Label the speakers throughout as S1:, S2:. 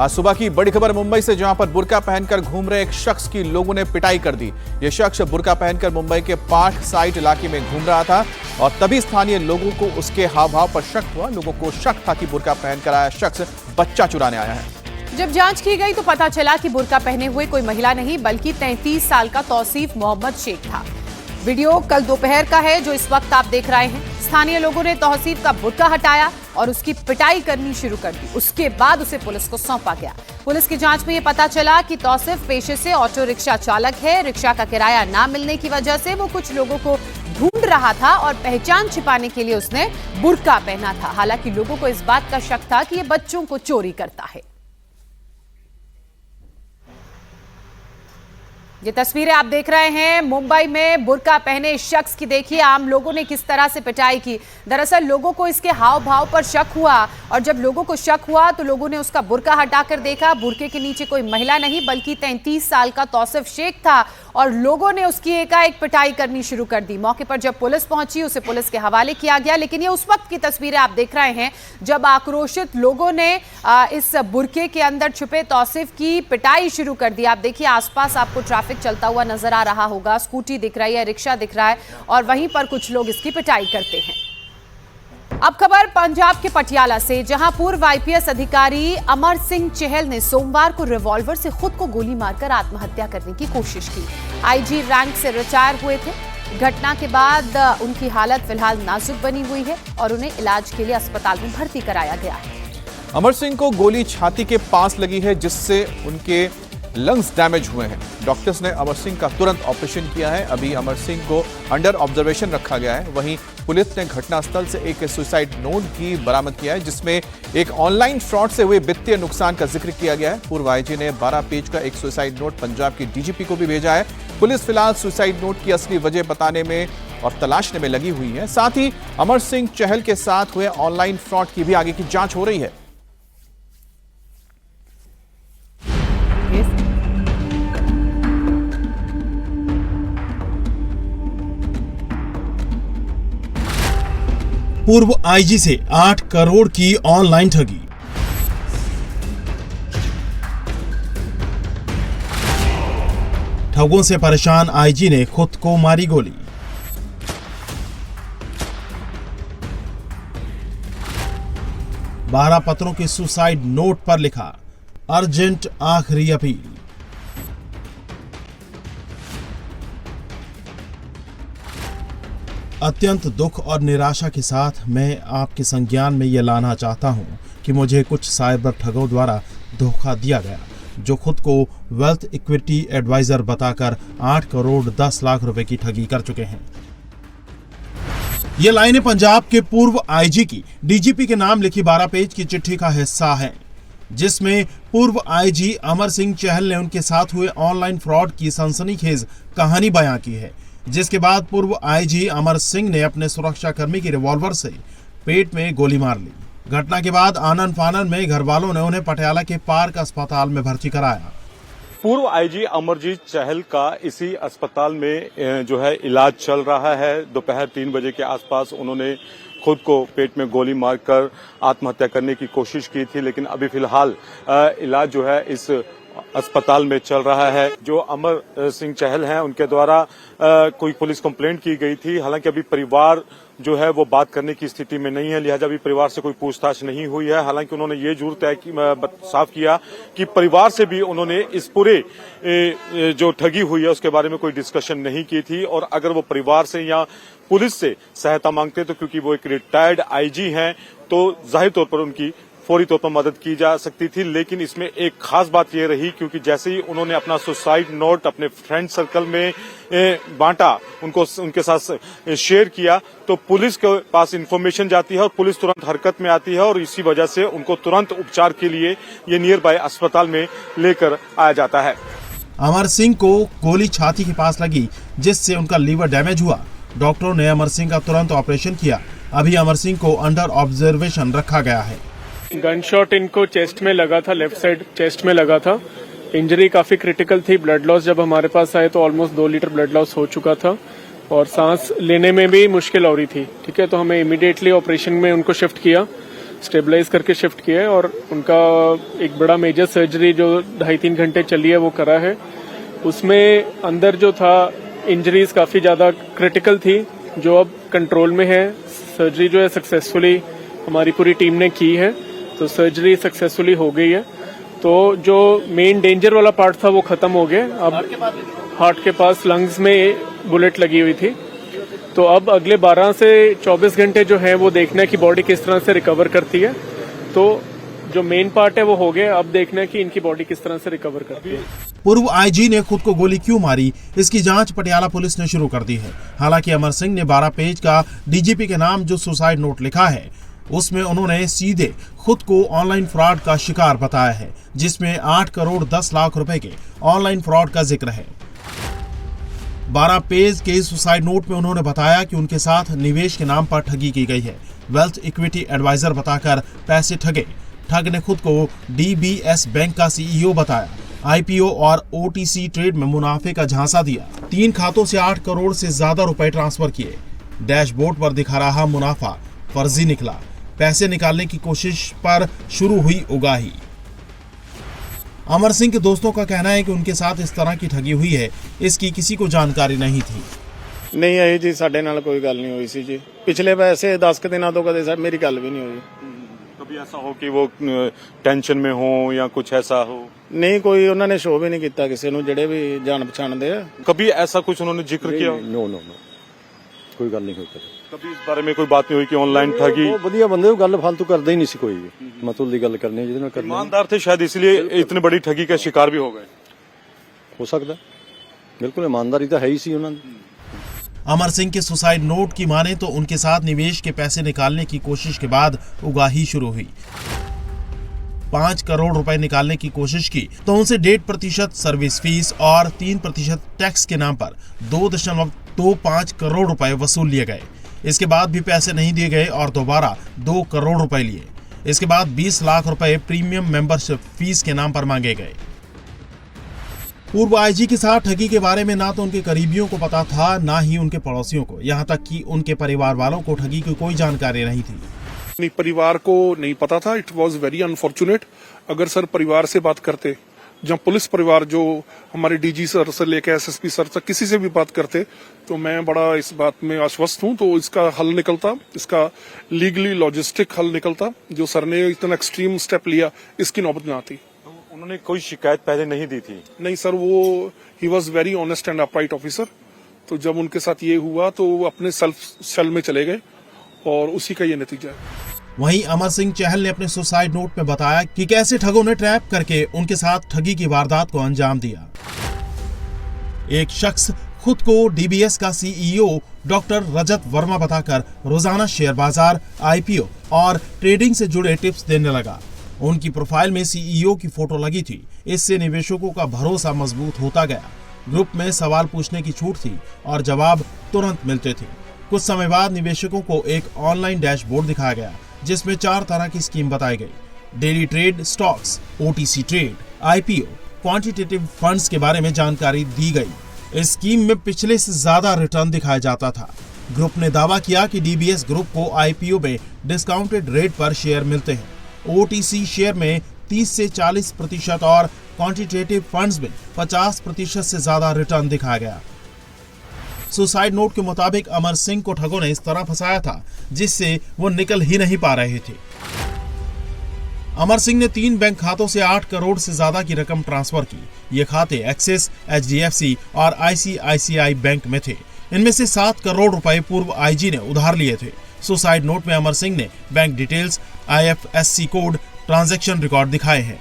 S1: आज सुबह की बड़ी खबर मुंबई से, जहां पर बुर्का पहनकर घूम रहे एक शख्स की लोगों ने पिटाई कर दी। यह शख्स बुर्का पहनकर मुंबई के पार्क साइट इलाके में घूम रहा था और तभी स्थानीय लोगों को उसके हाव भाव पर शक हुआ। लोगों को शक था कि बुर्का पहनकर आया शख्स बच्चा चुराने आया है।
S2: जब जांच की गई तो पता चला कि बुर्का पहने हुए कोई महिला नहीं बल्कि 33 साल का तौसीफ मोहम्मद शेख था। वीडियो कल दोपहर का है जो इस वक्त आप देख रहे हैं। स्थानीय लोगों ने तौसीफ का बुर्का हटाया और उसकी पिटाई करनी शुरू कर दी। उसके बाद उसे पुलिस को सौंपा गया। पुलिस की जांच में यह पता चला कि तौसीफ पेशे से ऑटो रिक्शा चालक है। रिक्शा का किराया ना मिलने की वजह से वो कुछ लोगों को ढूंढ रहा था और पहचान छिपाने के लिए उसने बुर्का पहना था। हालांकि लोगों को इस बात का शक था कि ये बच्चों को चोरी करता है। ये तस्वीरें आप देख रहे हैं मुंबई में बुर्का पहने शख्स की। देखिए आम लोगों ने किस तरह से पिटाई की। दरअसल लोगों को इसके हाव भाव पर शक हुआ और जब लोगों को शक हुआ तो लोगों ने उसका बुर्का हटाकर देखा। बुर्के के नीचे कोई महिला नहीं बल्कि 33 साल का तौसीफ शेख था और लोगों ने उसकी एकाएक पिटाई करनी शुरू कर दी। मौके पर जब पुलिस पहुंची उसे पुलिस के हवाले किया गया। लेकिन ये उस वक्त की तस्वीरें आप देख रहे हैं जब आक्रोशित लोगों ने इस बुर्के के अंदर छुपे तौसीफ की पिटाई शुरू कर दी। आप देखिए आसपास आपको ट्रैफिक चलता हुआ नजर आ रहा होगा। स्कूटी दिख रही है, रिक्शा दिख रहा है और वहीं पर कुछ लोग इसकी पिटाई करते हैं। अब खबर पंजाब के पटियाला से, जहां पूर्व आईपीएस अधिकारी अमर सिंह चहल ने सोमवार को रिवॉल्वर से खुद को गोली मारकर आत्महत्या करने की कोशिश की। आईजी रैंक से रिटायर हुए थे। घटना के बाद उनकी हालत फिलहाल नाजुक बनी हुई है और उन्हें इलाज के लिए अस्पताल में भर्ती कराया गया है।
S1: अमर सिंह को गोली छाती के पास लगी है जिससे उनके लंग्स डैमेज हुए हैं। डॉक्टर्स ने अमर सिंह का तुरंत ऑपरेशन किया है। अभी अमर सिंह को अंडर ऑब्जर्वेशन रखा गया है। वहीं पुलिस ने घटनास्थल से एक सुसाइड नोट भी बरामद किया है जिसमें एक ऑनलाइन फ्रॉड से हुए वित्तीय नुकसान का जिक्र किया गया है। पूर्व आईजी ने 12 पेज का एक सुसाइड नोट पंजाब की डीजीपी को भी भेजा है। पुलिस फिलहाल सुसाइड नोट की असली वजह बताने में और तलाशने में लगी हुई है। साथ ही अमर सिंह चहल के साथ हुए ऑनलाइन फ्रॉड की भी आगे की जांच हो रही है।
S3: पूर्व आईजी से 8 करोड़ की ऑनलाइन ठगी। ठगों से परेशान आईजी ने खुद को मारी गोली। बारह पत्रों के सुसाइड नोट पर लिखा, अर्जेंट आखिरी अपील। अत्यंत दुख और निराशा के साथ मैं आपके संज्ञान में यह लाना चाहता हूं कि मुझे कुछ साइबर ठगों द्वारा धोखा दिया गया, जो खुद को वेल्थ इक्विटी एडवाइजर बताकर 8 करोड़ 10 लाख रुपए की ठगी कर चुके हैं। ये लाइनें पंजाब के पूर्व आईजी की डीजीपी के नाम लिखी 12 पेज की चिट्ठी का हिस्सा है, जिसमें पूर्व आईजी अमर सिंह चहल ने उनके साथ हुए ऑनलाइन फ्रॉड की सनसनीखेज कहानी बयां की है। जिसके बाद पूर्व आईजी अमर सिंह ने अपने सुरक्षाकर्मी की रिवॉल्वर से पेट में गोली मार ली। घटना के बाद आनन फानन में घर वालों ने उन्हें पटियाला के पार्क अस्पताल में भर्ती कराया।
S4: पूर्व आईजी अमरजीत चहल का इसी अस्पताल में जो है इलाज चल रहा है। दोपहर 3 बजे के आसपास उन्होंने खुद को पेट में गोली मारकर आत्महत्या करने की कोशिश की थी, लेकिन अभी फिलहाल इलाज जो है इस अस्पताल में चल रहा है। जो अमर सिंह चहल हैं उनके द्वारा कोई पुलिस कंप्लेंट की गई थी। हालांकि अभी परिवार जो है वो बात करने की स्थिति में नहीं है, लिहाजा अभी परिवार से कोई पूछताछ नहीं हुई है। हालांकि उन्होंने ये जरूर साफ किया कि परिवार से भी उन्होंने इस पूरे जो ठगी हुई है उसके बारे में कोई डिस्कशन नहीं की थी और अगर वो परिवार से या पुलिस से सहायता मांगते तो क्योंकि वो एक रिटायर्ड आईजी हैं तो जाहिर तौर पर उनकी फौरी तौर पर मदद की जा सकती थी। लेकिन इसमें एक खास बात यह रही क्योंकि जैसे ही उन्होंने अपना सुसाइड नोट अपने फ्रेंड सर्कल में बांटा, उनके साथ शेयर किया, तो पुलिस के पास इंफॉर्मेशन जाती है और पुलिस तुरंत हरकत में आती है और इसी वजह से उनको तुरंत उपचार के लिए ये नियर बाय अस्पताल में लेकर आया जाता है।
S3: अमर सिंह को गोली छाती के पास लगी जिससे उनका लीवर डैमेज हुआ। डॉक्टरों ने अमर सिंह का तुरंत ऑपरेशन किया। अभी अमर सिंह को अंडर ऑब्जर्वेशन रखा गया है।
S5: गन शॉट इनको चेस्ट में लगा था, लेफ्ट साइड चेस्ट में लगा था। इंजरी काफी क्रिटिकल थी। ब्लड लॉस जब हमारे पास आए तो ऑलमोस्ट 2 लीटर ब्लड लॉस हो चुका था और सांस लेने में भी मुश्किल हो रही थी। ठीक है, तो हमें इमीडिएटली ऑपरेशन में उनको शिफ्ट किया स्टेबलाइज करके शिफ्ट किया है और उनका एक बड़ा मेजर सर्जरी जो 2.5-3 घंटे चली है वो करा है। उसमें अंदर जो था इंजरीज काफी ज्यादा क्रिटिकल थी जो अब कंट्रोल में है। सर्जरी जो है सक्सेसफुली हमारी पूरी टीम ने की है, तो सर्जरी सक्सेसफुली हो गई है। तो जो मेन डेंजर वाला पार्ट था वो खत्म हो गया। अब हार्ट के पास लंग्स में बुलेट लगी हुई थी, तो अब अगले 12 से 24 घंटे जो है वो देखना है कि बॉडी किस तरह से रिकवर करती है। तो जो मेन पार्ट है वो हो गया, अब देखना है कि इनकी बॉडी किस तरह से रिकवर करती है।
S3: पूर्व आईजी ने खुद को गोली क्यों मारी, इसकी जांच पटियाला पुलिस ने शुरू कर दी है। हालांकि अमर सिंह ने 12 पेज का डीजीपी के नाम जो सुसाइड नोट लिखा है उसमें उन्होंने सीधे खुद को ऑनलाइन फ्रॉड का शिकार बताया है, जिसमें 8 करोड़ 10 लाख रुपए के ऑनलाइन फ्रॉड का जिक्र है। 12 पेज के सुसाइड नोट में उन्होंने बताया कि उनके साथ निवेश के नाम पर ठगी की गई है। वेल्थ इक्विटी एडवाइजर बताकर पैसे ठगे। ठग ने खुद को डीबीएस बैंक का सीईओ बताया। आईपीओ और ओटीसी ट्रेड में मुनाफे का झांसा दिया। 3 खातों से 8 करोड़ से ज्यादा रुपए ट्रांसफर किए। डैशबोर्ड पर दिखा रहा मुनाफा फर्जी निकला। पैसे निकालने की कोशिश पर शुरू हुई उगाही। अमर सिंह के दोस्तों का कहना है कि उनके साथ इस तरह की ठगी हुई है, इसकी किसी को जानकारी नहीं थी।
S6: नहीं आई जी, ਸਾਡੇ ਨਾਲ ਕੋਈ ਗੱਲ नहीं हुई सी जी। पिछले वैसे 10 के दिनों तो कदे मेरी गल भी नहीं हुई।
S4: कभी ऐसा हो कि वो टेंशन में हो या कुछ ऐसा हो?
S6: नहीं, कोई उन्होंने शो भी नहीं किया किसी ਨੂੰ ਜਿਹੜੇ ਵੀ ਜਾਣ ਪਛਾਣ ਦੇ।
S4: कभी ऐसा कुछ उन्होंने जिक्र किया?
S7: नो नो नो, कोई गल नहीं हुई।
S4: कभी इस बारे में कोई बात नहीं हुई कि ऑनलाइन ठगी?
S7: वो बढ़िया बंदे गल फालतू करते ही नहीं सी कोई भी, मतलब की गल करनी जिहदे नाल करनी।
S4: ईमानदार थे शायद, इसलिए इतनी बड़ी ठगी का शिकार भी हो गए।
S7: हो सकता, बिल्कुल ईमानदारी तो है ही सी उन्होंने।
S3: अमर सिंह के सुसाइड नोट की माने तो उनके साथ निवेश के पैसे निकालने की कोशिश के बाद उगाही शुरू हुई। 5 करोड़ रुपए निकालने की कोशिश की तो उनसे 1.5% सर्विस फीस और 3% टैक्स के नाम पर 2.25 करोड़ रुपए वसूल लिए गए। इसके बाद भी पैसे नहीं दिए गए और दोबारा 2 करोड़ रुपए लिए। इसके बाद 20 लाख रुपए प्रीमियम मेंबरशिप फीस के नाम पर मांगे गए। पूर्व आईजी के साथ ठगी के बारे में ना तो उनके करीबियों को पता था, ना ही उनके पड़ोसियों को, यहाँ तक कि उनके परिवार वालों को ठगी की कोई जानकारी नहीं थी।
S8: नहीं, परिवार को नहीं पता था। It was very unfortunate. अगर सर परिवार से बात करते, जब पुलिस परिवार जो हमारे डीजी सर से लेकर एसएसपी सर तक किसी से भी बात करते, तो मैं बड़ा इस बात में आश्वस्त हूं। तो इसका हल निकलता, इसका लीगली लॉजिस्टिक हल निकलता। जो सर ने इतना एक्सट्रीम स्टेप लिया, इसकी नौबत ना आती।
S4: उन्होंने कोई शिकायत पहले नहीं दी थी?
S8: नहीं सर, वो he was very honest and upright officer. तो जब उनके साथ ये हुआ तो वो अपने सेल में चले गए और उसी का ये नतीजा है।
S3: वहीं अमर सिंह चहल ने अपने सुसाइड नोट में बताया कि कैसे ठगों ने ट्रैप करके उनके साथ ठगी की वारदात को अंजाम दिया। एक शख्स खुद को डीबीएस का सीईओ डॉक्टर रजत वर्मा बताकर रोजाना शेयर बाजार, आईपीओ और ट्रेडिंग से जुड़े टिप्स देने लगा। उनकी प्रोफाइल में सीईओ की फोटो लगी थी। इससे निवेशकों का भरोसा मजबूत होता गया। ग्रुप में सवाल पूछने की छूट थी और जवाब तुरंत मिलते थे। कुछ समय बाद निवेशकों को एक ऑनलाइन डैशबोर्ड दिखाया गया जिसमें 4 तरह की स्कीम बताई गई। Daily trade, stocks, OTC trade, IPO, quantitative funds के बारे में जानकारी दी गई। इस स्कीम में पिछले से ज्यादा रिटर्न दिखाया जाता था। ग्रुप ने दावा किया कि डीबीएस ग्रुप को आईपीओ में डिस्काउंटेड रेट पर शेयर मिलते हैं। ओटीसी शेयर में 30 से 40% और क्वांटिटेटिव फंड्स में 50% से ज्यादा रिटर्न दिखाया गया। सुसाइड नोट के मुताबिक अमर सिंह को ठगों ने इस तरह फंसाया था जिससे वो निकल ही नहीं पा रहे थे। अमर सिंह ने 3 बैंक खातों से 8 करोड़ से ज्यादा की रकम ट्रांसफर की। ये खाते एक्सिस, एचडीएफसी और आईसीआईसीआई बैंक में थे। इनमें से 7 करोड़ रुपए पूर्व आईजी ने उधार लिए थे। सुसाइड नोट में अमर सिंह ने bank details, IFSC code, transaction record दिखाए हैं।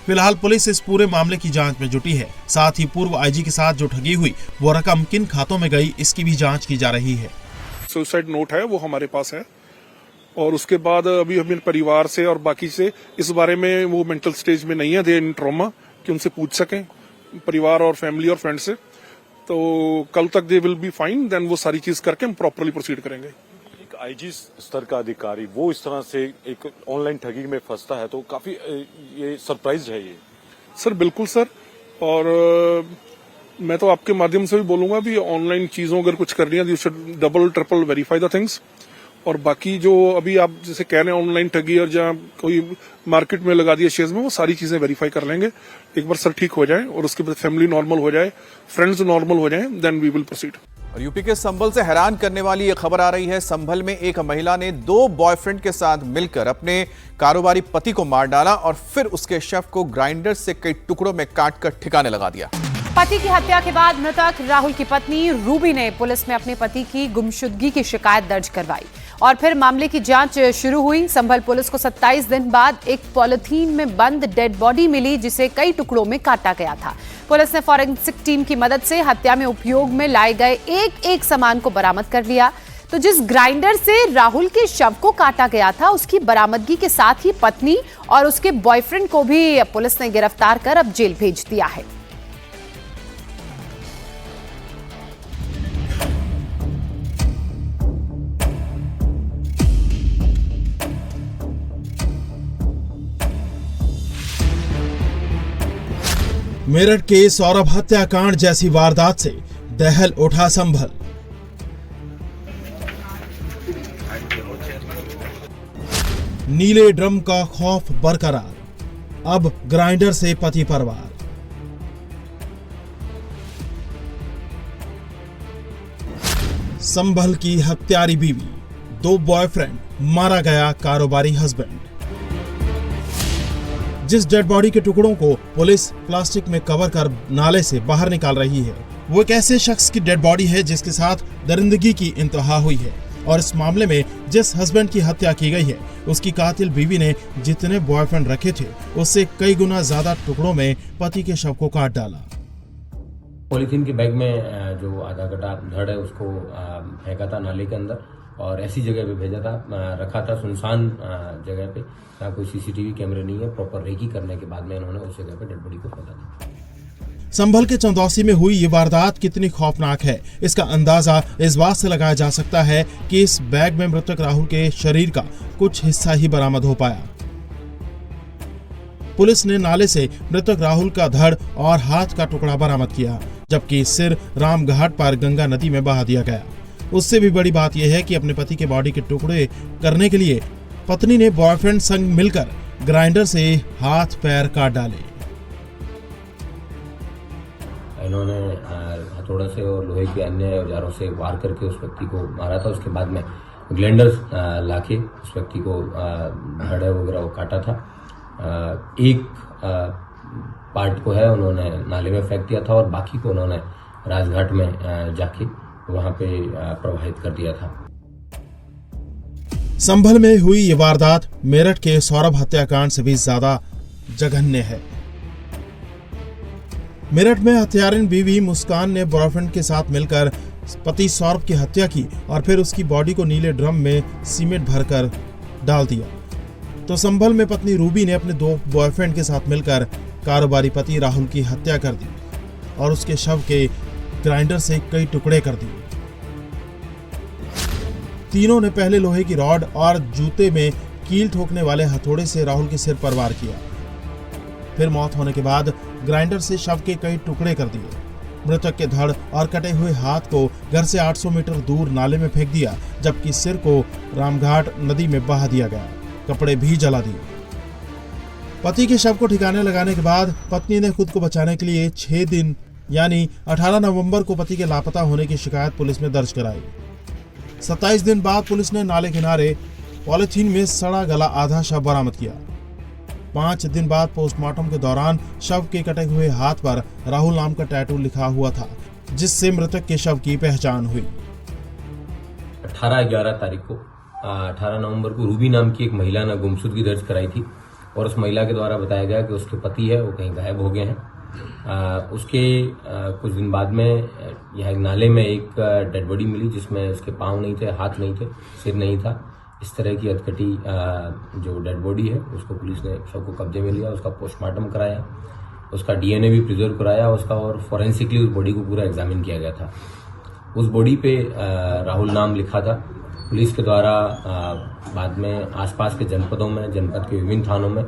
S3: फिलहाल पुलिस इस पूरे मामले की जांच में जुटी है। साथ ही पूर्व आईजी के साथ जो ठगी हुई वो रकम किन खातों में गई, इसकी भी जांच की जा रही है।
S8: सुसाइड नोट है वो हमारे पास है और उसके बाद अभी हमें परिवार से और बाकी से इस बारे में, वो मेंटल स्टेज में नहीं है, दे इन ट्रॉमा कि उनसे पूछ सकें, परिवार और फैमिली और फ्रेंड से। तो कल तक they will be fine, then वो सारी चीज करके हम प्रॉपरली प्रोसीड करेंगे।
S4: एक आईजी स्तर का अधिकारी वो इस तरह से एक ऑनलाइन ठगी में फंसता है तो काफी ये सरप्राइज है ये।
S8: सर बिल्कुल सर, और मैं तो आपके माध्यम से भी बोलूंगा भी ऑनलाइन चीजों अगर कुछ करनी है, you should double triple verify the things. और बाकी जो अभी आप जैसे कह रहे हैं ऑनलाइन ठगी और जहाँ कोई मार्केट में लगा दिया शेयर्स में, वो सारी चीजें वेरीफाई कर लेंगे। एक बार सर ठीक हो जाए और उसके बाद फैमिली नॉर्मल हो जाए, फ्रेंड्स नॉर्मल हो जाए, देन वी विल प्रोसीड।
S1: और यूपी के संभल से हैरान करने वाली ये खबर आ रही है। संभल में एक महिला ने 2 बॉयफ्रेंड के साथ मिलकर अपने कारोबारी पति को मार डाला और फिर उसके शव को ग्राइंडर से कई टुकड़ों में काटकर ठिकाने लगा दिया।
S2: पति की हत्या के बाद मृतक राहुल की पत्नी रूबी ने पुलिस में अपने पति की गुमशुदगी की शिकायत दर्ज करवाई और फिर मामले की जांच शुरू हुई। संभल पुलिस को 27 दिन बाद एक पॉलिथीन में बंद डेड बॉडी मिली, जिसे कई टुकड़ों में काटा गया था। पुलिस ने फॉरेंसिक टीम की मदद से हत्या में उपयोग में लाए गए एक सामान को बरामद कर लिया। तो जिस ग्राइंडर से राहुल के शव को काटा गया था, उसकी बरामदगी के साथ ही पत्नी और उसके बॉयफ्रेंड को भी पुलिस ने गिरफ्तार कर अब जेल भेज दिया है।
S3: मेरठ के सौरभ हत्याकांड जैसी वारदात से दहल उठा संभल। नीले ड्रम का खौफ बरकरार, अब ग्राइंडर से पति पर वार। संभल की हत्यारी बीवी, 2 बॉयफ्रेंड, मारा गया कारोबारी हस्बैंड। जिस डेड बॉडी के टुकड़ों को पुलिस प्लास्टिक में कवर कर नाले से बाहर निकाल रही है, वो एक ऐसे शख्स की डेड बॉडी है जिसके साथ दरिंदगी की इंतहा हुई है। और इस मामले में जिस हस्बैंड की हत्या की गई है, उसकी कातिल बीवी ने जितने बॉयफ्रेंड रखे थे, उससे कई गुना ज्यादा टुकड़ों में पति के शव को काट डाला।
S9: पॉलीथीन के बैग में जो आधा कटा धड़ है उसको फेंका था नाले के अंदर और ऐसी जगह पे भेजा था, रखा था सुनसान जगह पे, जहाँ कोई सीसीटीवी कैमरे नहीं है। प्रॉपर रेकी करने के बाद में इन्होंने उस जगह पे डेड बॉडी को फेंका था।
S3: संभल के चंदौसी में हुई ये वारदात कितनी खौफनाक है, इसका अंदाजा इस बात से लगाया जा सकता है कि इस बैग में मृतक राहुल के शरीर का कुछ हिस्सा ही बरामद हो पाया। पुलिस ने नाले से मृतक राहुल का धड़ और हाथ का टुकड़ा बरामद किया, जबकि सिर रामघाट पर गंगा नदी में बहा दिया गया। उससे भी बड़ी बात यह है कि अपने पति के बॉडी के टुकड़े करने के लिए पत्नी ने बॉयफ्रेंड संग मिलकर ग्राइंडर से हाथ पैर काट डाले।
S9: इन्होंने हथौड़ा से और लोहे के अन्य औजारों से वार करके उस व्यक्ति को मारा था। उसके बाद में ग्राइंडर लाके उस व्यक्ति को धड़ वगैरह वो काटा था। एक पार्ट को है उन्होंने नाले में फेंक दिया था और बाकी को उन्होंने राजघाट में जाके वहां पे प्रवाहित कर दिया था।
S3: संभल में हुई ये वारदात मेरठ के सौरभ हत्याकांड से भी ज्यादा जघन्य है। मेरठ में हत्यारिन बीवी मुस्कान ने बॉयफ्रेंड के साथ मिलकर पति सौरभ की हत्या की और फिर उसकी बॉडी को नीले ड्रम में सीमेंट भरकर डाल दिया। तो संभल में पत्नी रूबी ने अपने 2 बॉयफ्रेंड के साथ मिलकर कारोबारी पति राहुल की हत्या कर दी और उसके शव के ग्राइंडर से कई टुकड़े कर दिए। तीनों ने पहले लोहे की रॉड और जूते में कील ठोकने वाले हथौड़े से राहुल के सिर पर वार किया। फिर मौत होने के बाद ग्राइंडर से शव के कई टुकड़े कर दिए। मृतक के धड़ और कटे हुए हाथ को घर से 800 मीटर दूर नाले में फेंक दिया, जबकि सिर को रामघाट नदी में बहा दिया गया। कपड़े भी जला दिए। पति के शव को ठिकाने लगाने के बाद पत्नी ने खुद को बचाने के लिए 6 दिन यानी 18 नवंबर को पति के लापता होने की शिकायत पुलिस में दर्ज कराई। 27 दिन बाद पुलिस ने नाले किनारे पॉलिथीन में सड़ा गला आधा शव बरामद किया। 5 दिन बाद पोस्टमार्टम के दौरान शव के कटे हुए हाथ पर राहुल नाम का टैटू लिखा हुआ था, जिससे मृतक के शव की पहचान हुई।
S9: 18-11 तारीख को 18 नवंबर को रूबी नाम की एक महिला ने गुमशुदगी दर्ज कराई थी और उस महिला के द्वारा बताया गया कि उसके पति है वो कहीं गायब हो गए हैं। उसके कुछ दिन बाद में यह नाले में एक डेड बॉडी मिली, जिसमें उसके पांव नहीं थे, हाथ नहीं थे, सिर नहीं था। इस तरह की अधकटी जो डेड बॉडी है उसको पुलिस ने शव को कब्जे में लिया, उसका पोस्टमार्टम कराया, उसका डीएनए भी प्रिजर्व कराया उसका, और फॉरेंसिकली उस बॉडी को पूरा एग्जामिन किया गया था। उस बॉडी पे राहुल नाम लिखा था। पुलिस के द्वारा बाद में आसपास के जनपदों में, जनपद के विभिन्न थानों में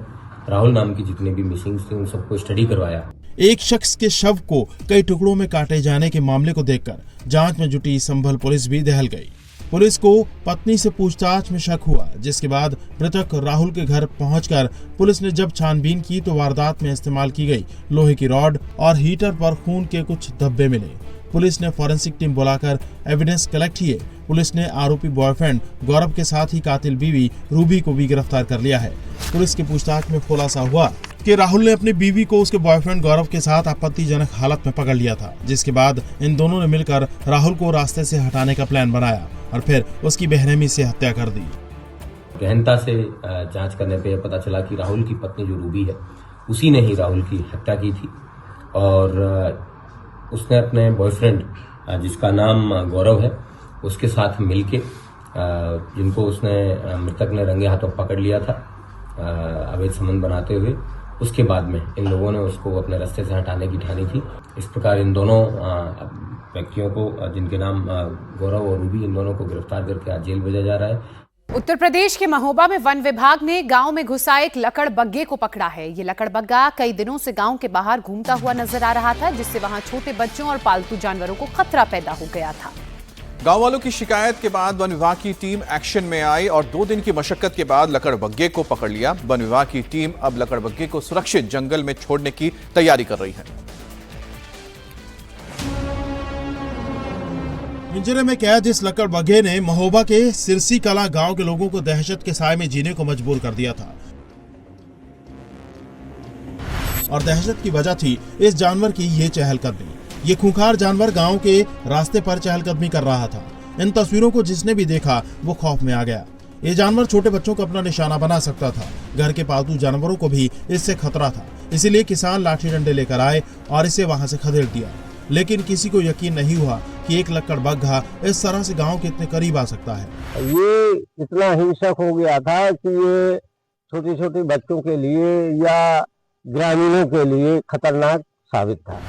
S9: राहुल नाम की जितने भी मिसिंग थे उन सबको स्टडी करवाया।
S3: एक शख्स के शव को कई टुकड़ों में काटे जाने के मामले को देखकर जांच में जुटी संभल पुलिस भी दहल गई। पुलिस को पत्नी से पूछताछ में शक हुआ, जिसके बाद मृतक राहुल के घर पहुंचकर पुलिस ने जब छानबीन की तो वारदात में इस्तेमाल की गई लोहे की रॉड और हीटर पर खून के कुछ धब्बे मिले। पुलिस ने फॉरेंसिक टीम बुलाकर एविडेंस कलेक्ट किए। पुलिस ने आरोपी बॉयफ्रेंड गौरव के साथ ही कातिल बीवी रूबी को भी गिरफ्तार कर लिया है। पुलिस की पूछताछ में खुलासा हुआ कि राहुल ने अपनी बीवी को उसके बॉयफ्रेंड गौरव के साथ आपत्तिजनक हालत में पकड़ लिया था, जिसके बाद इन दोनों ने मिलकर राहुल को रास्ते से हटाने का प्लान बनाया और फिर उसकी बेरहमी से हत्या कर दी।
S9: गहनता से जांच करने पे पता चला कि राहुल की पत्नी जो रूबी है उसी ने ही राहुल की हत्या की थी और उसने अपने बॉयफ्रेंड जिसका नाम गौरव है उसके साथ मिलके जिनको उसने मृतक ने रंगे हाथों पकड़ लिया था अवैध संबंध बनाते हुए, उसके बाद में इन लोगों ने उसको अपने रास्ते से हटाने की ठानी थी। इस प्रकार इन दोनों व्यक्तियों को जिनके नाम गौरव और रूबी, इन दोनों को गिरफ्तार करके आज जेल भेजा जा रहा है।
S2: उत्तर प्रदेश के महोबा में वन विभाग ने गांव में घुसा एक लकड़बग्घे को पकड़ा है। ये लकड़बग्घा कई दिनों से गांव के बाहर घूमता हुआ नजर आ रहा था, जिससे वहां छोटे बच्चों और पालतू जानवरों को खतरा पैदा हो गया था।
S1: गांव वालों की शिकायत के बाद वन विभाग की टीम एक्शन में आई और 2 दिन की मशक्कत के बाद लकड़बग्घे को पकड़ लिया। वन विभाग की टीम अब लकड़बग्घे को सुरक्षित जंगल में छोड़ने की तैयारी कर रही है।
S3: पिंजरे में कैद इस लकड़बग्घे ने महोबा के सिरसी कला गांव के लोगों को दहशत के साए में जीने को मजबूर कर दिया था और दहशत की वजह थी इस जानवर की ये चहलकदमी। ये खूंखार जानवर गांव के रास्ते पर चहलकदमी कर रहा था। इन तस्वीरों को जिसने भी देखा वो खौफ में आ गया। ये जानवर छोटे बच्चों को अपना निशाना बना सकता था। घर के पालतू जानवरों को भी इससे खतरा था, इसीलिए किसान लाठी डंडे लेकर आए और इसे वहां से खदेड़ दिया। लेकिन किसी को यकीन नहीं हुआ कि एक लकड़बग्घा इस तरह से गांव के इतने करीब आ सकता है।
S10: ये इतना हिंसक हो गया था कि ये छोटे छोटे बच्चों के लिए या ग्रामीणों के लिए खतरनाक साबित था।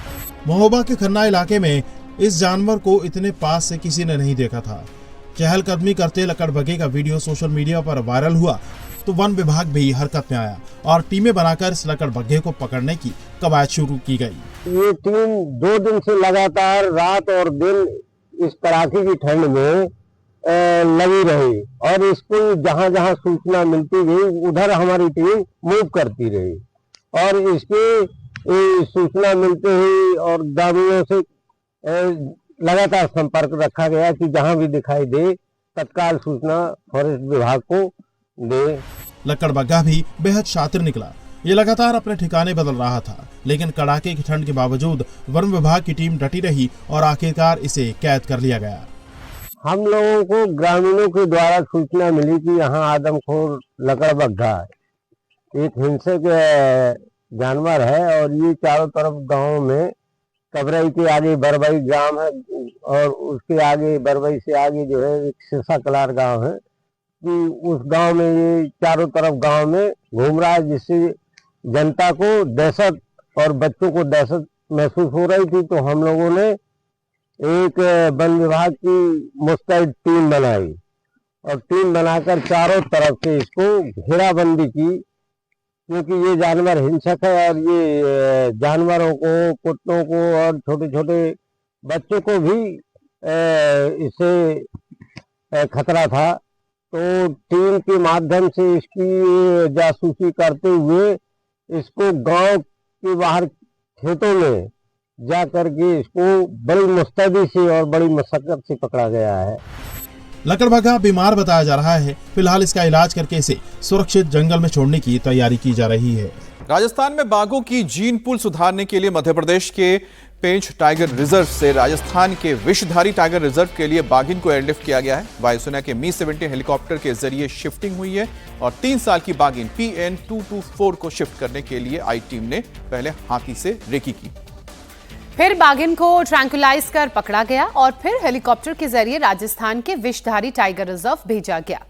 S3: महोबा के खन्ना इलाके में इस जानवर को इतने पास से किसी ने नहीं देखा था। चहलकदमी करते लकड़बग्घे का वीडियो सोशल मीडिया पर वायरल हुआ तो वन विभाग भी हरकत में आया और टीमें बनाकर इस लकड़बग्घे को पकड़ने की कवायद शुरू की गई।
S10: ये टीम 2 दिन से लगातार रात और दिन इस कड़ाके की ठंड में लगी रही और इसको जहां जहां सूचना मिलती गई उधर हमारी टीम मूव करती रही और इसके सूचना मिलते ही और ग्रामीणों से लगातार संपर्क रखा गया कि जहां भी दिखाई दे तत्काल सूचना फॉरेस्ट विभाग को दे।
S3: लकड़बग्घा भी बेहद शातिर निकला। ये लगातार अपने ठिकाने बदल रहा था, लेकिन कड़ाके की ठंड के बावजूद वन विभाग की टीम डटी रही और आखिरकार इसे कैद कर लिया गया।
S10: हम लोगों को ग्रामीणों के द्वारा सूचना मिली कि यहाँ आदमखोर लकड़बग्घा एक हिंसक जानवर है और ये चारों तरफ गांव में कबरई के आगे बरबई गांव है और उसके आगे बरबई से आगे जो है एक सिरसा कलार गांव है कि उस गांव में ये चारों तरफ गांव में घूम रहा है, जिससे जनता को दहशत और बच्चों को दहशत महसूस हो रही थी। तो हम लोगों ने एक वन विभाग की मुस्तैद टीम बनाई और टीम बनाकर चारों तरफ से इसको घेराबंदी की, क्योंकि ये जानवर हिंसक है और ये जानवरों को, कुत्तों को और छोटे छोटे बच्चों को भी इससे खतरा था। तो टीम के माध्यम से इसकी जासूसी करते हुए इसको गांव के बाहर खेतों में जा करके इसको बड़ी मुस्तैदी से और बड़ी मशक्कत से पकड़ा गया है।
S3: लकड़बग्घा बीमार बताया जा रहा है। फिलहाल इसका इलाज करके इसे सुरक्षित जंगल में छोड़ने की तैयारी की जा रही है।
S1: राजस्थान में बाघों की जीन पूल सुधारने के लिए मध्य प्रदेश के पेंच टाइगर रिजर्व से राजस्थान के विषधारी टाइगर रिजर्व के लिए बाघिन को एयरलिफ्ट किया गया है। वायुसेना के मी-17 हेलीकॉप्टर के जरिए शिफ्टिंग हुई है और 3 साल की बाघिन PN224 को शिफ्ट करने के लिए आई टीम ने पहले हाथी से रेकी की।
S2: फिर बाघिन को ट्रैंकुलाइज कर पकड़ा गया और फिर हेलीकॉप्टर के जरिए राजस्थान के विषधारी टाइगर रिजर्व भेजा गया।